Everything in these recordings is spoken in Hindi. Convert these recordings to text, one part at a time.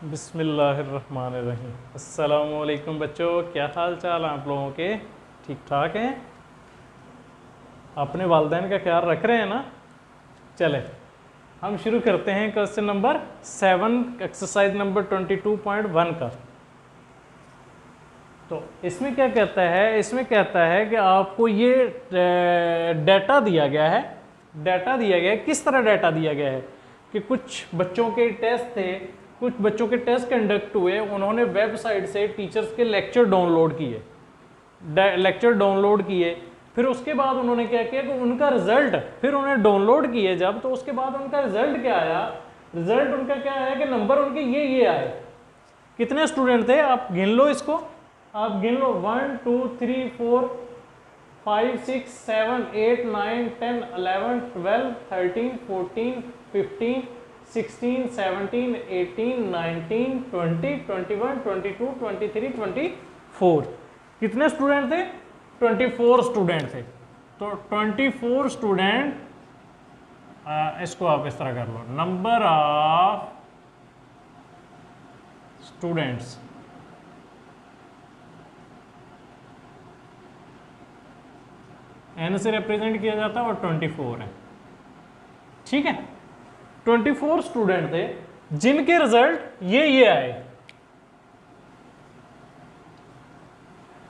बिस्मिल्लाहिर्रहमानिर्रहीम। अस्सलामुअलैकुम बच्चों, क्या हाल चाल आप लोगों के? ठीक ठाक हैं? अपने वालिदैन का ख्याल रख रहे हैं ना? चले हम शुरू करते हैं क्वेश्चन नंबर 7 एक्सरसाइज नंबर 22.1 का। तो इसमें क्या कहता है? इसमें कहता है कि आपको ये डाटा दिया गया है। डाटा दिया गया है, किस तरह डाटा दिया गया है कि कुछ बच्चों के टेस्ट थे, कुछ बच्चों के टेस्ट कंडक्ट हुए, उन्होंने वेबसाइट से टीचर्स के लेक्चर डाउनलोड किए, फिर उसके बाद उन्होंने क्या किया कि उनका रिजल्ट, फिर उन्होंने डाउनलोड किए जब, तो उसके बाद उनका रिजल्ट क्या आया? रिजल्ट उनका क्या आया कि नंबर उनके ये आए। कितने स्टूडेंट थे आप गिन लो इसको, आप गिन लो 1 2 3 4 5 6 7 8 9 10 11 12 13 14 15 16 17 18 19 20 21 22 23 24। कितने स्टूडेंट थे? 24 स्टूडेंट थे। तो 24 स्टूडेंट, इसको आप इस तरह कर लो, नंबर ऑफ स्टूडेंट्स n से रिप्रेजेंट किया जाता है और 24 है। ठीक है, 24 स्टूडेंट थे जिनके रिजल्ट ये आए,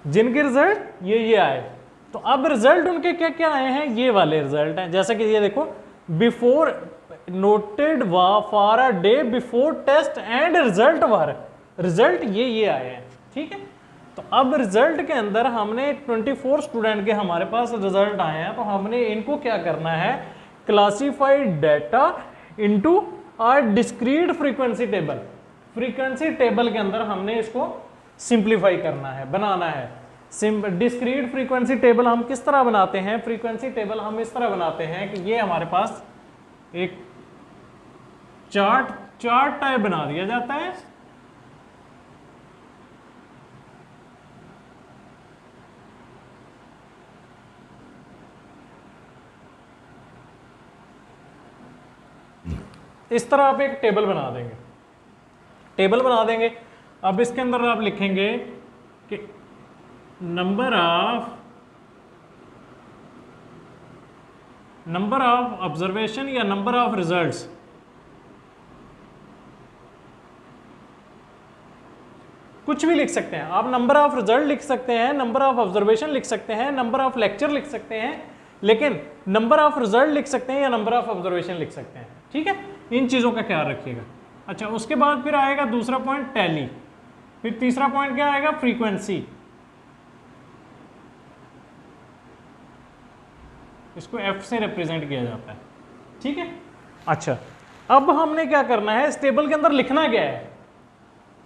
जिनके रिजल्ट ये आए। तो अब रिजल्ट उनके क्या क्या आए हैं? ये वाले रिजल्ट हैं। जैसे कि ये देखो, before noted for a day before test and result were, result ये आए हैं। ठीक है, तो अब रिजल्ट के अंदर हमने 24 स्टूडेंट के हमारे पास रिजल्ट आए हैं, तो हमने इनको क्या करना है? Classified data into a discrete frequency table. Frequency table के अंदर हमने इसको सिंप्लीफाई करना है, बनाना है। डिस्क्रीट फ्रीक्वेंसी टेबल हम किस तरह बनाते हैं? फ्रीक्वेंसी टेबल हम इस तरह बनाते हैं कि ये हमारे पास एक चार्ट टाइप बना दिया जाता है। इस तरह आप एक टेबल बना देंगे। अब इसके अंदर आप लिखेंगे कि नंबर ऑफ ऑब्जर्वेशन या नंबर ऑफ रिजल्ट्स, कुछ भी लिख सकते हैं आप। नंबर ऑफ रिजल्ट लिख सकते हैं, नंबर ऑफ ऑब्जर्वेशन लिख सकते हैं, नंबर ऑफ लेक्चर लिख सकते हैं, लेकिन नंबर ऑफ रिजल्ट लिख सकते हैं या नंबर ऑफ ऑब्जर्वेशन लिख सकते हैं। ठीक है, इन चीज़ों का ख्याल रखिएगा। अच्छा, उसके बाद फिर आएगा दूसरा पॉइंट टैली, फिर तीसरा पॉइंट क्या आएगा? फ्रीक्वेंसी। इसको F से रिप्रेजेंट किया जाता है। ठीक है, अच्छा, अब हमने क्या करना है? इस टेबल के अंदर लिखना क्या है?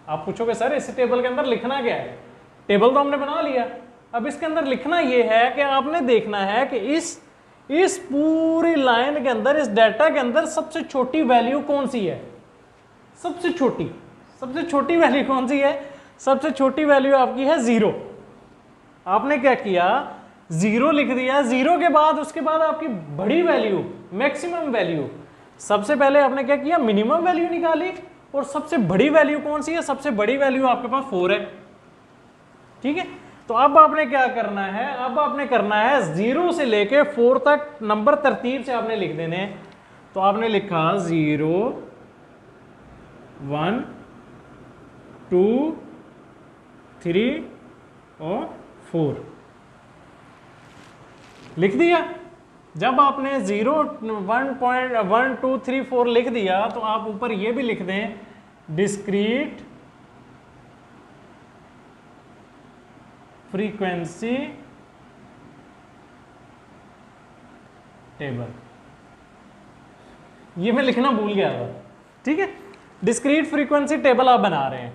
आप पूछोगे सर इस टेबल के अंदर लिखना क्या है? टेबल तो हमने बना लिया, अब इसके अंदर लिखना यह है कि आपने देखना है कि इस पूरी लाइन के अंदर, इस डाटा के अंदर सबसे छोटी वैल्यू कौन सी है? सबसे छोटी वैल्यू कौन सी है? सबसे छोटी वैल्यू आपकी है 0। आपने क्या किया? 0 लिख दिया। 0 के बाद उसके बाद आपकी बड़ी वैल्यू, मैक्सिमम वैल्यू, सबसे पहले आपने क्या किया? मिनिमम वैल्यू निकाली। और सबसे बड़ी वैल्यू कौन सी है? सबसे बड़ी वैल्यू आपके पास 4 है। ठीक है, तो अब आपने क्या करना है? अब आपने करना है 0 से लेके 4 तक नंबर तरतीब से आपने लिख देने हैं। तो आपने लिखा 0 1 2 3 और 4 लिख दिया। जब आपने 0 1 2 3 4 लिख दिया, तो आप ऊपर ये भी लिख दें, डिस्क्रीट फ्रीक्वेंसी टेबल। ये मैं लिखना भूल गया था। ठीक है, डिस्क्रीट फ्रीक्वेंसी टेबल आप बना रहे हैं।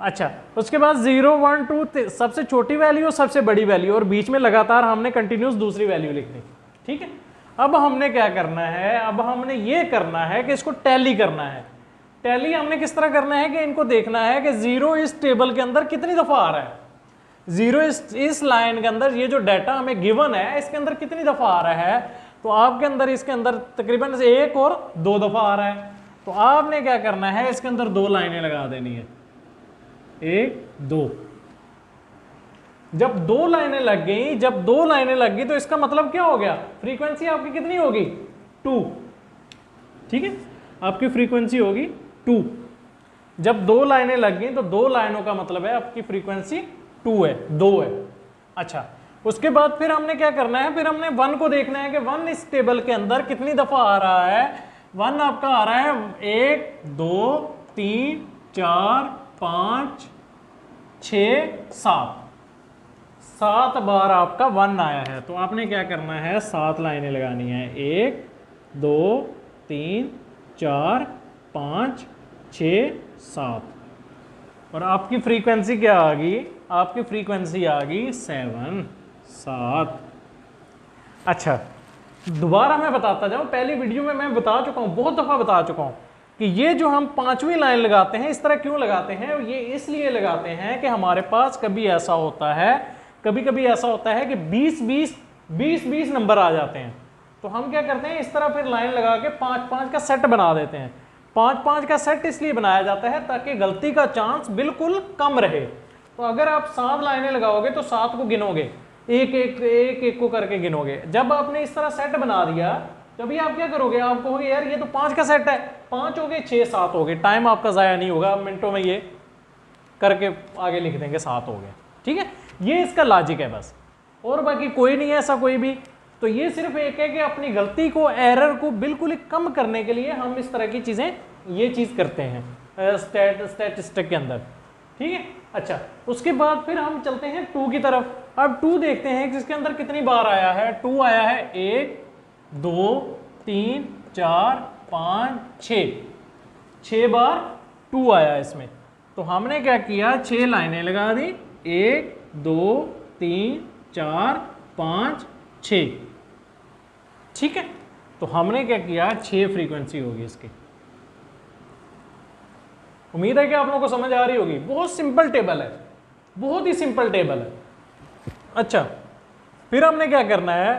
अच्छा, उसके बाद 0 1 2 सबसे छोटी वैल्यू और सबसे बड़ी वैल्यू, और बीच में लगातार हमने कंटिन्यूस दूसरी वैल्यू लिखनी। ठीक है, अब हमने क्या करना है? अब हमने ये करना है कि इसको टैली करना है। टैली हमने किस तरह करना है कि इनको देखना है कि 0 इस टेबल के अंदर कितनी दफा आ रहा है। 0 इस लाइन के अंदर, ये जो डाटा हमें गिवन है, इसके अंदर कितनी दफा आ रहा है? तो आपके अंदर इसके अंदर तकरीबन 1 और 2 दफा आ रहा है। तो आपने क्या करना है, इसके अंदर 2 लाइनें लगा देनी है, 1 2। जब 2 लाइनें लग गई, जब 2 लाइनें लग गई तो इसका मतलब क्या हो गया, फ्रीक्वेंसी आपकी कितनी होगी, 2। ठीक है, आपकी फ्रीक्वेंसी होगी 2। जब 2 लाइनें लग गई तो 2 लाइनों का मतलब है आपकी फ्रीक्वेंसी 2 है, 2 है। अच्छा, उसके बाद फिर हमने क्या करना है, फिर हमने 1 को देखना है कि 1 इस टेबल के अंदर कितनी दफा आ रहा है। 1 आपका आ रहा है 1 2 3 4 5 6 7, 7 बार आपका 1 आया है। तो आपने क्या करना है, 7 लाइनें लगानी है, 1 2 3 4 5 6 7, और आपकी फ्रीक्वेंसी क्या आ गई, आपकी फ्रीक्वेंसी आ गई 7 7। अच्छा, दोबारा मैं बताता जाऊं, पहली वीडियो में मैं बता चुका हूं, बहुत दफा बता चुका हूं कि ये जो हम 5वीं लाइन लगाते हैं, इस तरह क्यों लगाते हैं, ये इसलिए लगाते हैं कि हमारे पास कभी ऐसा होता है, कभी कभी ऐसा होता है कि 20 नंबर आ जाते हैं। तो हम क्या करते हैं, इस तरह फिर लाइन लगा के 5-5 का सेट बना देते हैं। 5-5 का सेट इसलिए बनाया जाता है ताकि गलती का चांस बिल्कुल कम रहे। तो अगर आप 7 लाइनें लगाओगे तो 7 को गिनोगे, एक को करके गिनोगे। जब आपने इस तरह सेट बना दिया, तभी आप क्या करोगे, आप कहोगे यार ये तो 5 का सेट है, 5 हो गए 6 7 हो गए, टाइम आपका ज़ाया नहीं होगा, मिनटों में ये करके आगे लिख देंगे 7 हो गए। ठीक है, ये इसका लॉजिक है बस, और बाकी कोई नहीं है ऐसा कोई भी। तो ये सिर्फ एक है कि अपनी गलती को, एरर को बिल्कुल ही कम करने के लिए हम इस तरह की चीज़ें, ये चीज़ करते हैं स्टैटिस्टिक के अंदर। ठीक है, अच्छा, उसके बाद फिर हम चलते हैं 2 की तरफ। अब 2 देखते हैं कि इसके अंदर कितनी बार आया है। 2 आया है 1 2 3 4 5 6, 6 बार 2 आया इसमें। तो हमने क्या किया, 6 लाइनें लगा दी, 1 2 3 4 5 6। ठीक है, तो हमने क्या किया, 6 फ्रीक्वेंसी होगी इसकी। उम्मीद है कि आप लोगों को समझ आ रही होगी। बहुत सिंपल टेबल है, बहुत ही सिंपल टेबल है। अच्छा, फिर हमने क्या करना है,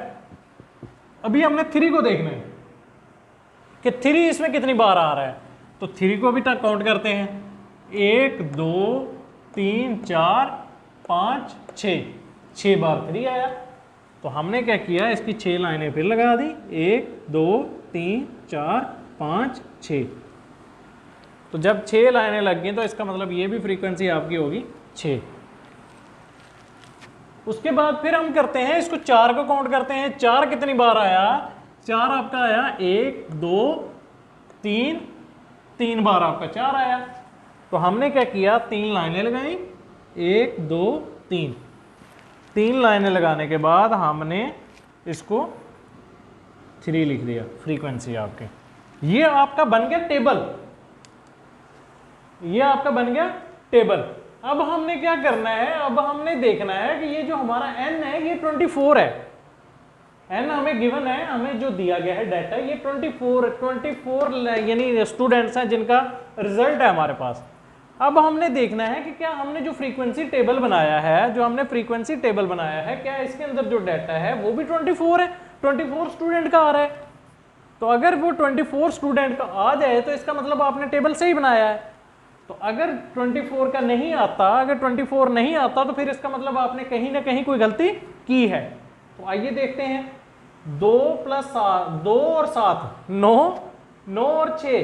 अभी हमने 3 को देखना है कि 3 इसमें कितनी बार आ रहा है। तो 3 को अभी तक काउंट करते हैं, 1 2 3 4 5 6, 6 बार 3 आया। तो हमने क्या किया, इसकी 6 लाइनें फिर लगा दी, 1 2 3 4 5 6। तो जब 6 लाइनें लग गई तो इसका मतलब ये भी फ्रीक्वेंसी आपकी होगी 6। उसके बाद फिर हम करते हैं, इसको 4 को काउंट करते हैं, 4 कितनी बार आया, 4 आपका आया 1 2 3, 3 बार आपका 4 आया। तो हमने क्या किया, 3 लाइनें लगाई, 1 2 3, 3 लाइनें लगाने के बाद हमने इसको 3 लिख दिया फ्रीक्वेंसी आपके। ये आपका बन गया टेबल, ये आपका बन गया टेबल। अब हमने क्या करना है, अब हमने देखना है कि ये जो हमारा n है ये 24 है। n हमें गिवन है, हमें जो दिया गया है डाटा, ये 24 यानी स्टूडेंट्स हैं जिनका रिजल्ट है हमारे पास। अब हमने देखना है कि क्या हमने जो फ्रीक्वेंसी टेबल बनाया है, जो हमने फ्रीक्वेंसी टेबल बनाया है, क्या इसके अंदर जो डाटा है वो भी 24 है, 24 स्टूडेंट का आ रहा है। तो अगर वो 24 स्टूडेंट का आ जाए तो इसका मतलब आपने टेबल सही बनाया है। तो अगर 24 का नहीं आता, अगर 24 नहीं आता तो फिर इसका मतलब आपने कहीं ना कहीं कोई गलती की है। तो आइए देखते हैं, 2 + 7, 2 और 7 9, 9 और 6,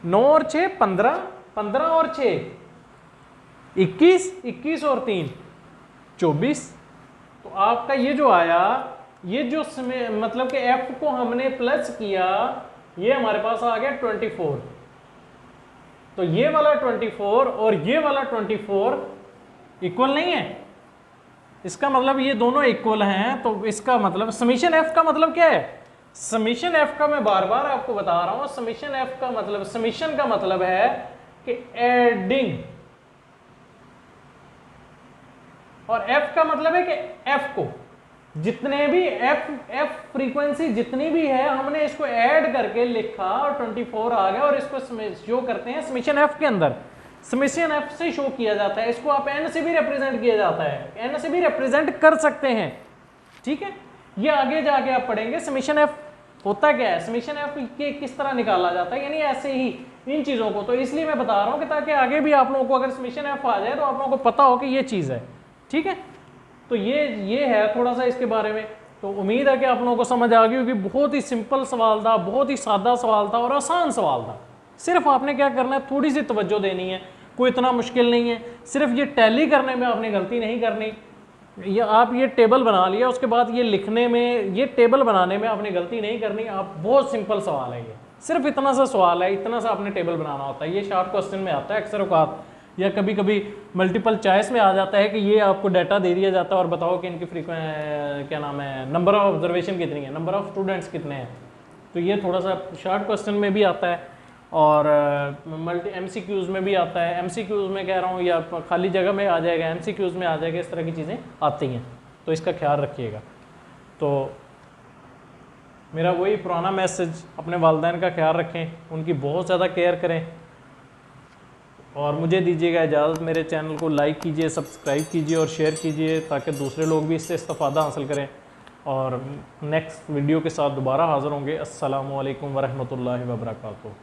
9 और 6 15, 15 और 6 21, 21 और 3 24। तो आपका ये जो आया, ये जो मतलब कि f को हमने प्लस किया, ये हमारे पास आ गया 24। तो ये वाला 24 और ये वाला 24 इक्वल नहीं है, इसका मतलब ये दोनों इक्वल हैं। तो इसका मतलब समीशन f का मतलब क्या है, समीशन f का मैं बार बार आपको बता रहा हूं, समीशन f का मतलब, समीशन का मतलब है कि एडिंग, और f का मतलब है कि f को जितने भी f फ्रीक्वेंसी जितनी भी है हमने इसको ऐड करके लिखा और 24 आ गया, और इसको शो करते हैं समीशन f के अंदर। समीशन f से शो किया जाता है, इसको आप n से भी रिप्रेजेंट किया जाता है, n से भी रिप्रेजेंट कर सकते हैं। ठीक है, ये आगे जाके आप पढ़ेंगे समीशन f होता क्या है, समेशन एफ के किस तरह निकाला जाता है, यानी ऐसे ही इन चीज़ों को। तो इसलिए मैं बता रहा हूँ कि ताकि आगे भी आप लोगों को अगर समेशन एफ आ जाए तो आप लोगों को पता हो कि ये चीज़ है, ठीक है। तो ये है थोड़ा सा इसके बारे में। तो उम्मीद है कि आप लोगों को समझ आ गई होगी। बहुत ही सिंपल सवाल था, बहुत ही सादा सवाल था और आसान सवाल था। सिर्फ आपने क्या करना है, थोड़ी सी तवज्जो देनी है, कोई इतना मुश्किल नहीं है। सिर्फ ये टैली करने में आपने गलती नहीं करनी, या आप ये टेबल बना लिया, उसके बाद ये लिखने में, ये टेबल बनाने में आपने गलती नहीं करनी। आप बहुत सिंपल सवाल है ये, सिर्फ इतना सा सवाल है, इतना सा आपने टेबल बनाना होता है। ये शॉर्ट क्वेश्चन में आता है अक्सर औकात, या कभी कभी मल्टीपल चॉइस में आ जाता है कि ये आपको डाटा दे दिया जाता है और बताओ कि इनकी क्या नाम है, नंबर ऑफ ऑब्जर्वेशन कितनी है, नंबर ऑफ स्टूडेंट्स कितने हैं। तो ये थोड़ा सा शॉर्ट क्वेश्चन में भी आता है और MCQs में भी आता है। MCQs में कह रहा हूँ या खाली जगह में आ जाएगा, MCQs में आ जाएगा, इस तरह की चीज़ें आती हैं, तो इसका ख्याल रखिएगा। तो मेरा वही पुराना मैसेज, अपने वालिदैन का ख्याल रखें, उनकी बहुत ज़्यादा केयर करें और मुझे दीजिएगा इजाज़त। मेरे चैनल को लाइक कीजिए, सब्सक्राइब कीजिए और शेयर कीजिए ताकि दूसरे लोग भी इससे इस्तेफ़ादा हासिल करें। और नेक्स्ट वीडियो के साथ दोबारा हाज़िर होंगे। अस्सलामु अलैकुम वरहमतुल्लाहि वबरकातुहू।